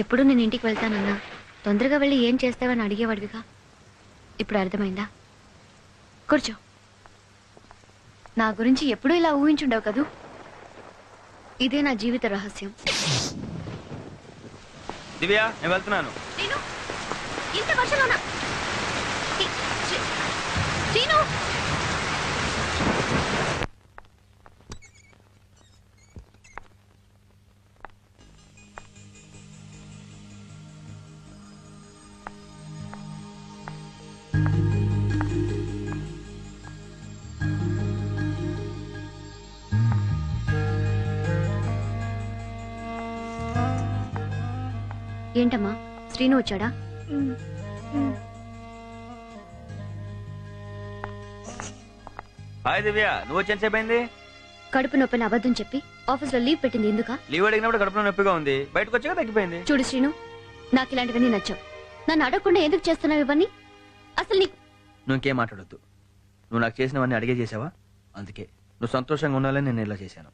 ఎప్పుడు నేను ఇంటికి వెళ్తానన్నా తొందరగా వెళ్ళి ఏం చేస్తావని అడిగేవాడివిగా. ఇప్పుడు అర్థమైందా? కూర్చో. నా గురించి ఎప్పుడూ ఇలా ఊహించుండవు కదూ. ఇదే నా జీవిత రహస్యం. దివ్య, నేను వెళ్తున్నాను. ఇంత వర్షంలోనా? శ్రీను, ఏంటమ్మా శ్రీను వచ్చాడా? హాయ్ దివ్య, నువ్వు వచ్చేసేపు అయింది? కడుపు నొప్పిని అబద్ధం చెప్పి ఆఫీస్ లో లీవ్ పెట్టింది ఎందుకా? లీవ్ అడిగినప్పుడు కడుపులో నొప్పిగా ఉంది, బయటకు వచ్చాక తగ్గిపోయింది. చూడు శ్రీను, నాకు ఇలాంటివన్నీ నచ్చావు. నన్ను అడగకుండా ఎందుకు చేస్తున్నావు ఇవన్నీ? అసలు నీకు నువ్వు ఇంకేం మాట్లాడొద్దు. నువ్వు నాకు చేసినవన్నీ అడిగే చేసావా? అందుకే నువ్వు సంతోషంగా ఉండాలని నేను ఇలా చేశాను.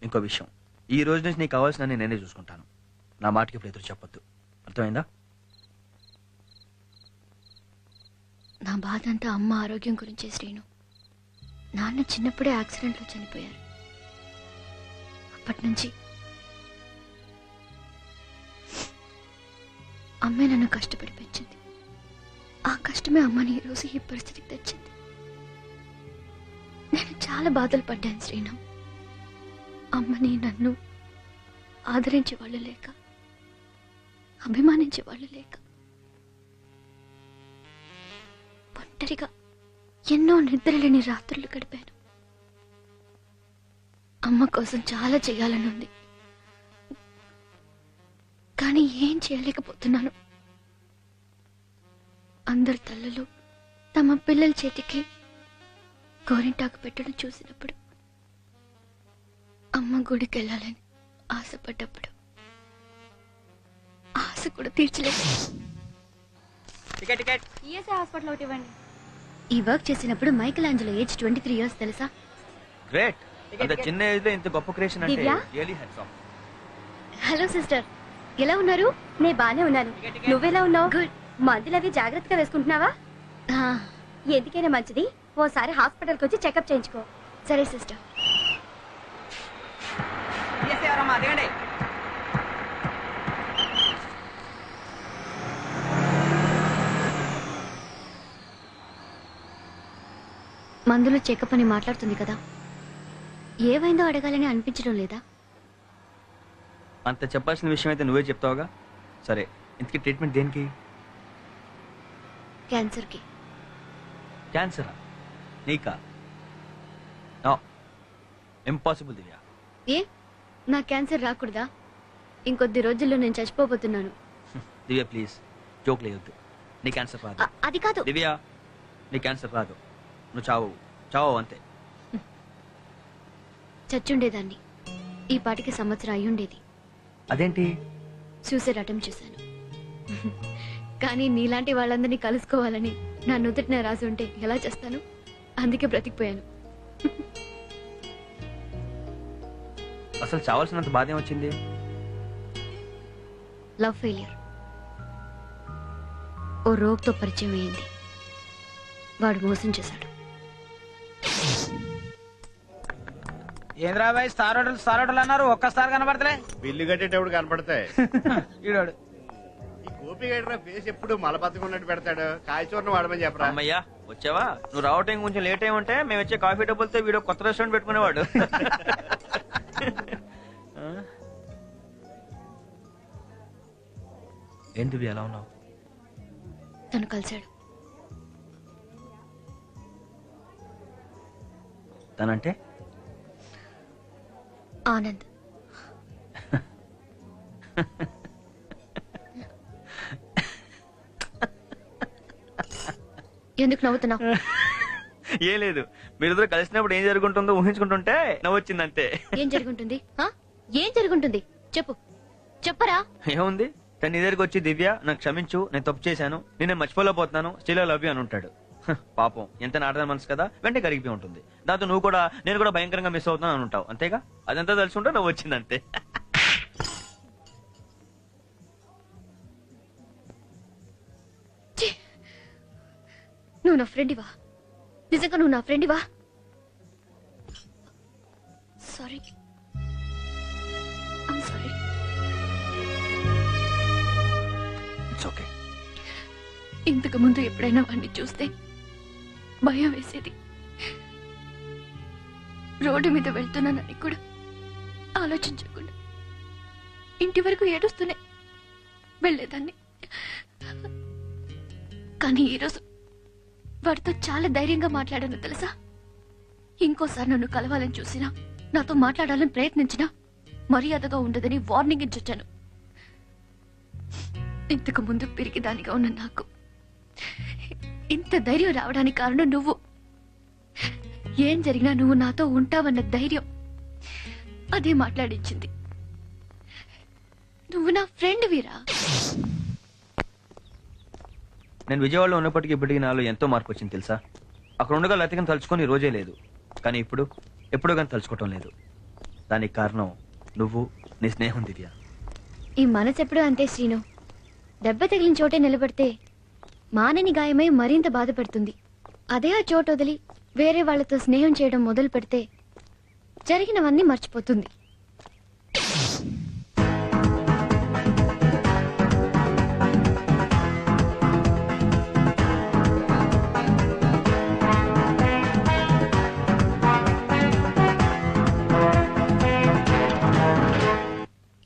ఇంకో విషయం, ఈ రోజు నుంచి నీకు కావాల్సిన నేనే చూసుకుంటాను. నా మాటకి ఇప్పుడు ఎదురు చెప్పొద్దు, అర్థమైందా? నా బాధ అంతా అమ్మ ఆరోగ్యం గురించే శ్రీను. నాన్న చిన్నప్పుడే యాక్సిడెంట్లో చనిపోయారు. అప్పటి నుంచి అమ్మే నన్ను కష్టపడి పెంచింది. ఆ కష్టమే అమ్మని ఈరోజు ఈ పరిస్థితికి తెచ్చింది. నేను చాలా బాధలు పడ్డాను శ్రీను. అమ్మని నన్ను ఆదరించే వాళ్ళు లేక, అభిమానించే వాళ్ళు లేక ఒంటరిగా ఎన్నో నిద్రలేని రాత్రులు గడిపాను. అమ్మ కోసం చాలా చేయాలని ఉంది, కానీ ఏం చేయలేకపోతున్నాను. అందరు తల్లులు తమ పిల్లల చేతికి గోరింటాకు పెట్టడం చూసినప్పుడు, అమ్మ గుడికి వెళ్ళాలని ఆశపడ్డప్పుడు ఆశ కూడా తీర్చలేదు. హాస్పిటల్ ఒకటి ఇవ్వండి. ఈ వర్క్ చేసినప్పుడు మైకల్ ఆంజలో ఏజ్ 23 years తెలుసా? గ్రేట్. అంత చిన్న ఏజ్ లో ఇంత గొప్ప క్రియేషన్ అంటే really hats off. Hello sister, ఎలా ఉన్నారు? నేను బానే ఉన్నాను. నువ్వెలా ఉన్నావు? గుడ్. మందులు అవి జాగ్రత్తగా వేసుకుంటున్నావా? ఎందుకైనా మంచిది ఓసారి హాస్పిటల్కి వచ్చి చెకప్ చేయించుకో. సరే సిస్టర్. మందులు చెకప్ అని మాట్లాడుతుంది కదా, ఏమైందో అడగాలని అనిపించడం లేదా? అంత చెప్పాల్సిన విషయం అయితే నువ్వే చెప్తావుగా. సరే, ఇంతకీ ట్రీట్మెంట్ దేనికి? క్యాన్సర్కి. క్యాన్సరా? నీకా? నో, ఇంపాసిబుల్ దివ్య. ఏ, నా క్యాన్సర్ రాకూడదా? ఇంకొద్ది రోజుల్లో నేను చచ్చిపోబోతున్నాను. దివ్య ప్లీజ్, జోక్ లేవద్దు. నీ క్యాన్సర్ రాదు. అది కాదు దివ్య, నీ క్యాన్సర్ రాదు. నువ్వు చావు, చావు అంతే. చచ్చుండేదాన్ని. ఈ పాటికి సంవత్సరం అయ్యుండేది. అదేంటి? సూసైడ్ అటెంప్ట్ చేశాను. కానీ నీలాంటి వాళ్ళందరినీ కలుసుకోవాలని నా నుదుటిన రాసి ఉంటే ఎలా చేస్తాను? అందుకే బ్రతికిపోయాను. అసలు చావాల్సినంత బాధ ఏమొచ్చింది? Love failure. ఓ రోగ్తో పరిచయం అయ్యింది. వాడు మోసం చేశాడు. ఏంద్రా బాయ్, స్టార్ హోటల్ అన్నారు, ఒక్కసారి కనబడతలే. బిల్లు కట్టేటప్పుడు కనపడతాయి. ఈడాడు ఈ గోపి గడ్డ ఫేస్ ఎప్పుడు మలబద్ధకున్నట్టు పెడతాడు. కాయచూరను వాడమని చెప్పరా. అమ్మయ్యా, వచ్చావా? నువ్వు రావటం కొంచెం లేట్ అయి ఉంటే మేము వచ్చే కాఫీ డబ్బులతో వీడియో కొత్త రెస్టారెంట్ పెట్టుకునేవాడు. ఏంటి ఎలా ఉన్నావు? తను కలిశాడు. తనంటే? ఆనంద్. ఎందుకు నవ్వుతున్నావు? ఏ లేదు, మీరిద్దరు కలిసినప్పుడు ఏం జరుగుతుందో ఊహించుకుంటుంటే నవ్వొచ్చింది అంతే. ఏం జరుగుంటుంది? ఏం జరుగుంటుంది చెప్పు, చెప్పరా. ఏముంది, తను నీ దగ్గరికి వచ్చి దివ్య నాకు క్షమించు, నేను తప్పు చేశాను, నేను మర్చిపోలేకపోతున్నాను, స్టిల్ ఐ లవ్ యు అని ఉంటాడు. పాపం, ఎంత నాటన మనసు కదా, వెంటనే కరిగిపోయి ఉంటుంది. దాంతో నువ్వు కూడా నేను కూడా భయంకరంగా మిస్ అవుతున్నాను అని ఉంటావు. అంతేగా? అదంతా తెలుసుకుంటే నువ్వు వచ్చింది అంతే. నువ్వు నా ఫ్రెండివా? నిజంగా నువ్వు నా ఫ్రెండివా? Sorry, sorry. It's okay. ఇంతకు ముందు ఎప్పుడైనా వాడిని చూస్తే భయం వేసేది. రోడ్డు మీద వెళ్తున్నానని కూడా ఆలోచించకుండా ఇంటి వరకు ఏడుస్తూనే వెళ్ళేదాన్ని. కానీ ఈరోజు వాడితో చాలా ధైర్యంగా మాట్లాడాను తెలుసా. ఇంకోసారి నన్ను కలవాలని చూసినా, నాతో మాట్లాడాలని ప్రయత్నించినా మర్యాదగా ఉండదని వార్నింగ్ ఇచ్చొచ్చాను. ఇంతకు ముందు పిరికిదానిగా ఉన్న నాకు ఇంత ధైర్యం రావడానికి కారణం నువ్వు. ఏం జరిగినా నువ్వు నాతో ఉంటావన్న ధైర్యం అదే మాట్లాడించింది. నువ్వు నా ఫ్రెండ్ వీరా. నేను విజయవాడలో ఉన్నప్పటికీ ఇప్పటికీ నాలో ఎంతో మార్పు వచ్చింది తెలుసా. అక్కడ ఉండగా లతికను తలుచుకొని రోజే లేదు, కానీ ఇప్పుడు ఎప్పుడో కానీ తలుచుకోవటం లేదు. దానికి కారణం నువ్వు, నీ స్నేహం దివ్య. ఈ మనసు ఎప్పుడూ అంతే శ్రీను. దెబ్బ తగిలిన చోటే నిలబడితే మానని గాయమై మరింత బాధపడుతుంది. అదే ఆ చోటు వదిలి వేరే వాళ్ళతో స్నేహం చేయడం మొదలు పెడితే జరిగినవన్నీ మర్చిపోతుంది.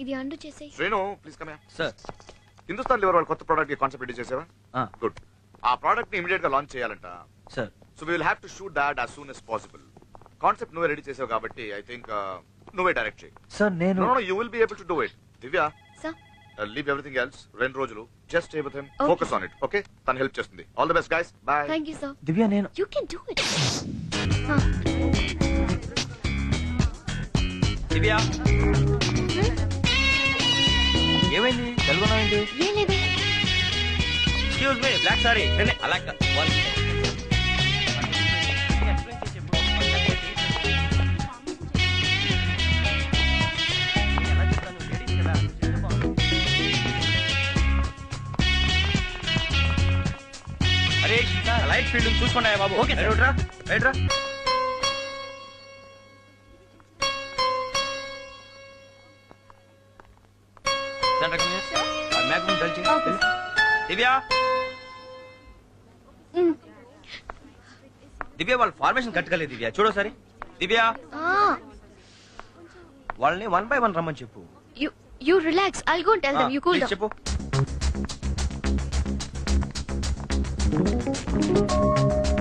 ఇది అండు చేసే. Srinu please come here. Sir. Hindustan Lever వాళ్ళ కొత్త ప్రోడక్ట్ కాన్సెప్ట్ రెడీ చేసావా? గుడ్. ఆ ప్రోడక్ట్ ని ఇమిడియట్ గా లాంచ్ చేయాలంట sir. So we will have to shoot that as soon as possible. Concept నువ్వే రెడీ చేసావు కాబట్టి ఐ థింక్ నువ్వే డైరెక్ట్ చేయి. సార్ నేను know you will be able to do it. Divya sir, leave everything else. 2 రోజులు just stay with him, focus on it. Okay, తను help చేస్తుంది. All the best guys. Bye. Thank you sir. Divya నేను you can do it. Divya ఏమైంది? తెలుగున్నావేంటి? ఏం లేదే. Excuse me, black sorry. అలా అరే లైట్ ఫీల్డ్ చూసుకున్నాయా బాబు? ఓకే రైట్ రా, రైట్ రా. దివ్య దివ్య వాళ్ళ ఫార్మేషన్ కట్టుకోలేదు. దివ్య చూడోసారి. దివ్య వాళ్ళని 1 by 1 రమ్మని చెప్పు. You relax. I'll go and tell them. You cool down. చెప్పు.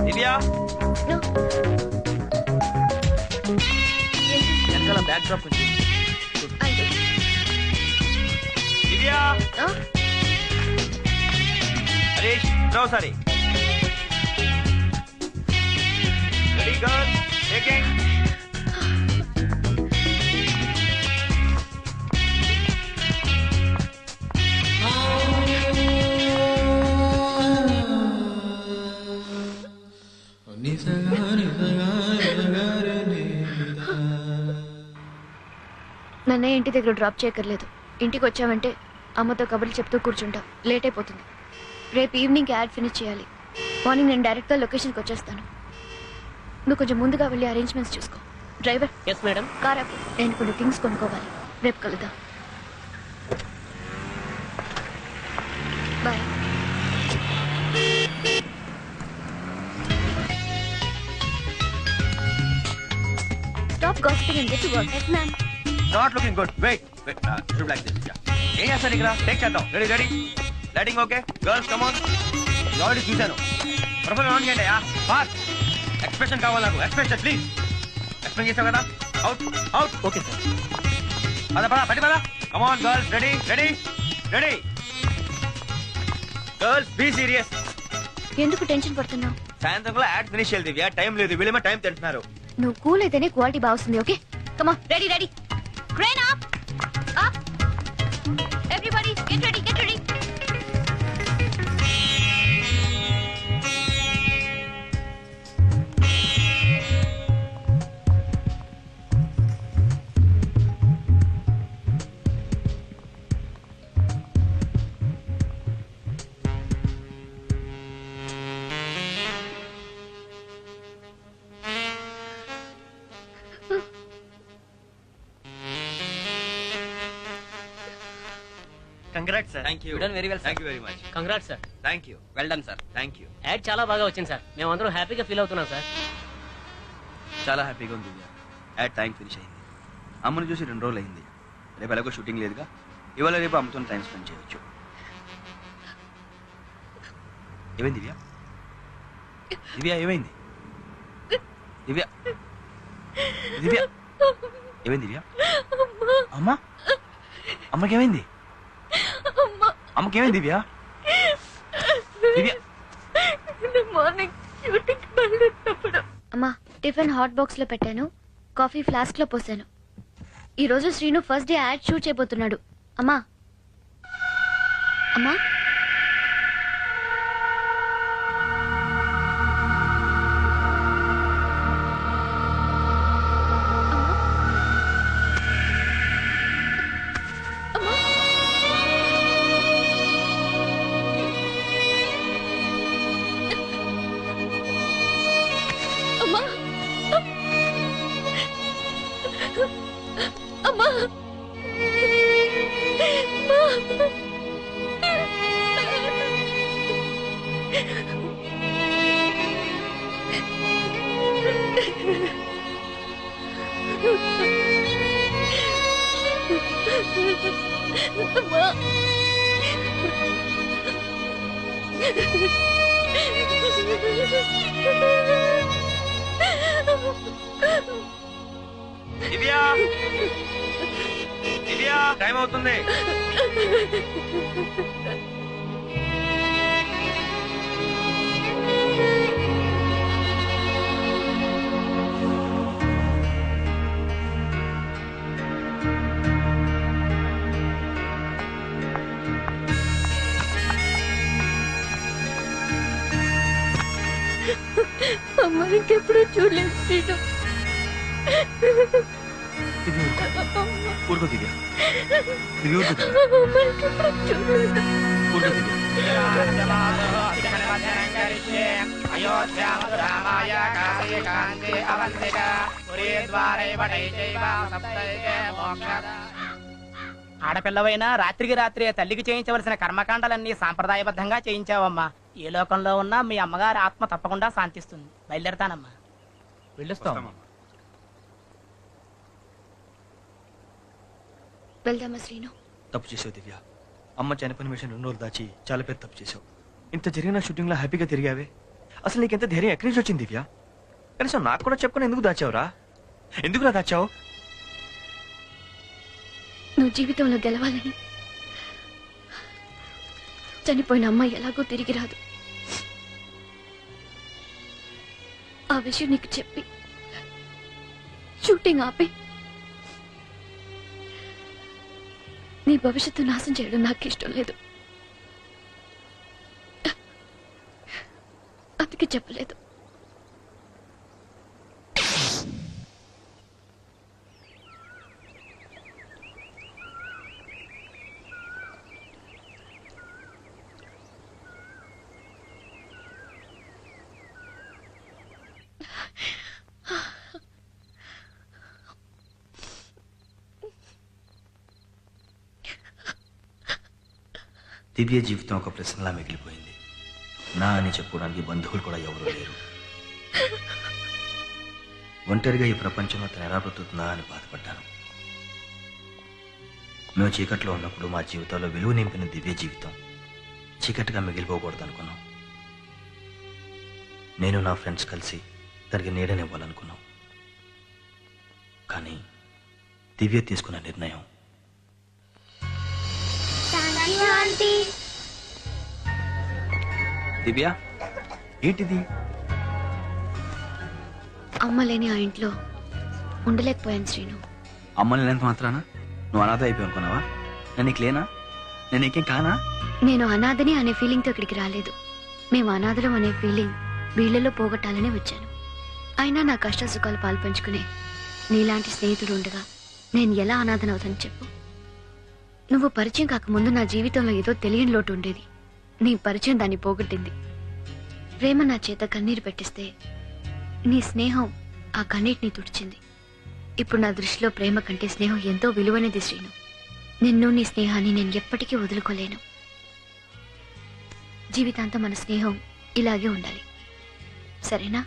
దివ్య No. వెనకాల బ్యాక్ డ్రాప్ కొంచెం. I'll do it. దివ్య హరీష్ ఒకసారి. Ready girl, taking. నన్నే ఇంటి దగ్గర డ్రాప్ చేయక్కర్లేదు. ఇంటికి వచ్చావంటే అమ్మతో కబుర్లు చెప్తూ కూర్చుంటాం. లేట్ అయిపోతుంది. రేపు ఈవినింగ్ యాడ్ ఫినిష్ చేయాలి. మార్నింగ్ నేను డైరెక్ట్గా లొకేషన్కి వచ్చేస్తాను. నువ్వు కొంచెం ముందుగా వెళ్ళి అరేంజ్మెంట్స్ చూసుకో. డ్రైవర్. Yes madam. కార్ ఆపు. నేను కొన్ని థింగ్స్ కొనుక్కోవాలి. రేపు కలుద్దాం. Bye. Stop gossiping and get to work. Yes, ma'am. Not looking good. Wait. Should like this. ఏం చేస్తాను ఇక్కడ? టేక్ చేద్దాం. Ready ready. Lighting okay. Girls come on. Already చూశాను. ప్రొఫైల్ ఆన్ చేయండి. ఫాస్ట్. ఎక్స్ప్రెషన్ కావాలి నాకు. Expression please. ఎక్స్ప్రెషన్ చేసావు కదా? Out out. Okay sir. పద పడి పద. Come on girls. Ready ready ready. Girls be serious. ఎందుకు టెన్షన్ పడుతున్నావు? సాయంత్రం యాడ్ ఫినిష్ చేయాలి దివ్య. టైం లేదు. వీళ్ళేమో టైం తింటున్నారు. నువ్వు కూల్ అయితేనే క్వాలిటీ బాగుంది. Okay come on. Ready ready. Crane up up. Everybody get ready get ready. Congrats sir. Thank you You done very well, sir. Thank you very much. Congrats sir. Thank you. Well done sir. Thank you. Add చాలా బాగా వచ్చింది sir. మేమందరం హ్యాపీగా feel అవుతున్నాం sir. చాలా హ్యాపీగా ఉంది దివ్య. Add time finish అయింది. అమ్మని చూసి 2 రోజులు అయింది. రేపు ఎలాగో షూటింగ్ లేదుగా, ఇవాళ రేపు అమ్మతో టైం స్పెండ్ చేయొచ్చు. ఏమైంది దివ్య? దివ్య ఏమైంది? దివ్య దివ్య ఏమైంది దివ్య? అమ్మా అమ్మకేమైంది? అమ్మకేమైంది దివ్య? దివ్య మార్నింగ్ షూటింగ్ వెళ్ళేటప్పుడు అమ్మా టిఫిన్ హాట్ బాక్స్ లో పెట్టాను, కాఫీ ఫ్లాస్క్ లో పోసాను. ఈ రోజు Srinu first day ad shoot చేయబోతున్నాడు. అమ్మా అమ్మా దివ్య దివ్య టైం అవుతుంది. అమ్మ ఇంకెప్పుడు చూడలేదు శ్రీను. ఊరుకో దివ్య. దివ్య ఊరుకో దివ్య. ఊరుకో దివ్య. ఆడపిల్లవైనా రాత్రికి రాత్రి తల్లికి చేయించవలసిన కర్మకాండాలన్నీ సాంప్రదాయబద్ధంగా చేయించావమ్మా. ఏ లోకంలో ఉన్నా మీ అమ్మగారి ఆత్మ తప్పకుండా శాంతిస్తుంది. బయలుదేరతానమ్మా. వెళ్ళొస్తాం. వెళ్దామా శ్రీను? తప్పు చేసావు దివ్య. అమ్మ చనిపోయిన విషయం 2 రోజులు దాచి చాలా పెద్ద తప్పు చేసావు. ఇంత జరిగిన షూటింగ్ లో హ్యాపీగా తిరిగావే. అసలు నీకు ఎంత ధైర్యం ఎక్కడి నుంచి వచ్చింది దివ్య? కనీసం నాకు కూడా చెప్పుకొని ఎందుకు దాచావురా? ఎందుకులా దాచావు? నువ్వు జీవితంలో గెలవాలని. చనిపోయిన అమ్మాయి ఎలాగో తిరిగి రాదు. ఆ విషయం నీకు చెప్పి షూటింగ్ ఆపి నీ భవిష్యత్తు నాశనం చేయడం నాకు ఇష్టం లేదు. అందుకే చెప్పలేదు. దివ్య జీవితం ఒక ప్రశ్నలా మిగిలిపోయింది. నా అని చెప్పుకోవడానికి బంధువులు కూడా ఎవరూ లేరు. ఒంటరిగా ఈ ప్రపంచంలో తను ఎలా బ్రతుకుతుందా అని బాధపడ్డాను. మేము చీకట్లో ఉన్నప్పుడు మా జీవితాల్లో విలువ నింపిన దివ్య జీవితం చీకటిగా మిగిలిపోకూడదు అనుకున్నాం. నేను నా ఫ్రెండ్స్ కలిసి తనకి నీడనివ్వాలనుకున్నాం. కానీ దివ్య తీసుకున్న నిర్ణయం దివ్య ఏంటిది? అమ్మ లేని ఆ ఇంట్లో ఉండలేకపోయాను శ్రీను. అమ్మని లేనంత మాత్రానా నువ్వు అనాథ అయిపోయి అనుకున్నావా? నేను నీకు లేనా? నేను నీకేం కానా? నేను అనాథని అనే ఫీలింగ్తో ఇక్కడికి రాలేదు. మేము అనాథలం అనే ఫీలింగ్ వీళ్ళలో పోగొట్టాలనే వచ్చాను. అయినా నా కష్ట సుఖాలు పాల్పంచుకునే నీలాంటి స్నేహితుడు ఉండగా నేను ఎలా అనాథనవుతాను చెప్పు? నువ్వు పరిచయం కాకముందు నా జీవితంలో ఏదో తెలియని లోటు ఉండేది. నీ పరిచయం దాన్ని పోగొట్టింది. ప్రేమ నా చేత కన్నీరు పెట్టిస్తే నీ స్నేహం ఆ కన్నీటిని తుడిచింది. ఇప్పుడు నా దృష్టిలో ప్రేమ కంటే స్నేహం ఎంతో విలువైనది శ్రీను. నిన్ను నీ స్నేహాన్ని నేను ఎప్పటికీ వదులుకోలేను. జీవితాంతం మన స్నేహం ఇలాగే ఉండాలి, సరేనా?